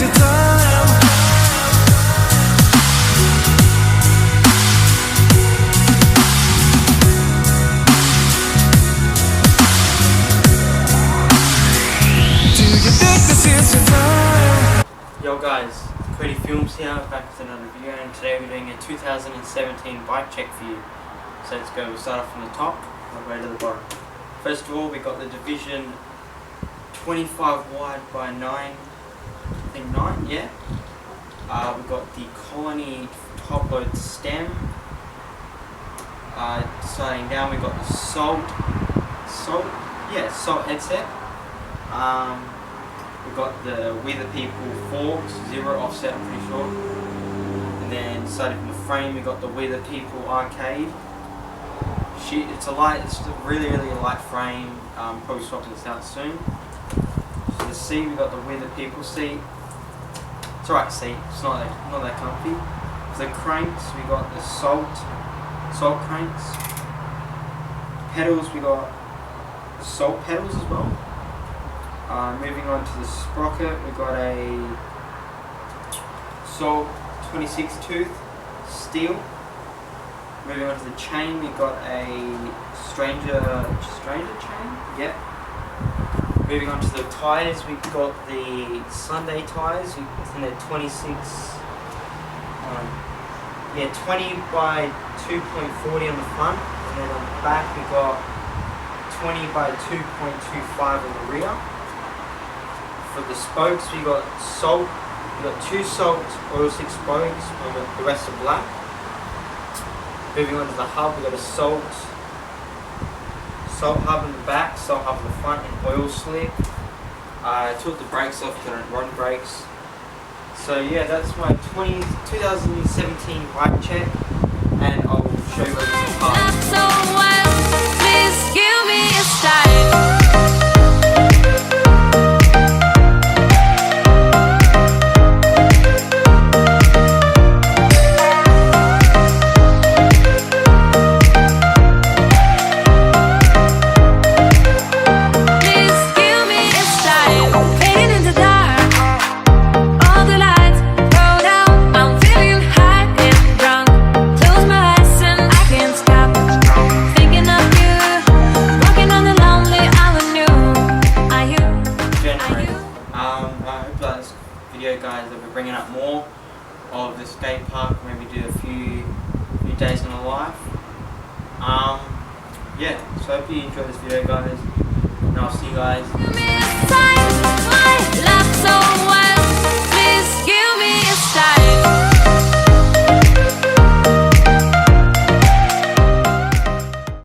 since your time. Do you think this is your time? Yo guys, Cody Films here, back with another video, and today we're doing a 2017 bike check for you. So let's go, we'll start off from the top all the way to the bottom. First of all, we got the Division 25 wide by 9, I think 9, yeah. We got the Colony top load stem. Starting down, we got the Salt headset. We got the We The People forks, 0 offset, I'm pretty sure. And then starting from the frame, we got the We The People arcade. It's a really light frame. Probably swapping this out soon. So the seat, we got the We The People seat. It's alright seat. It's not that comfy. For the cranks, we got the Salt cranks. Pedals, we got the Salt pedals as well. Moving on to the sprocket, we got a Salt 26 tooth steel. Moving on to the chain, we got a Stranger chain. Yep. Moving on to the tires, we got the Sunday tires. I think they're 26. 20 by 2.40 on the front, and then on the back we got 20 by 2.25 on the rear. For the spokes, we got Salt. We got 2 Salt oil stick spokes, and the rest are black. Moving on to the hub, we got a Salt hub in the back, Salt hub in the front, and oil slick. I took the brakes off because I don't run brakes. So yeah, that's my 2017 bike check, and I'll show you where this is. Please give me a style. I hope that this video, guys, that we're bringing up more of the skate park, maybe do a few days in the life. Yeah, so I hope you enjoyed this video, guys, and I'll see you guys.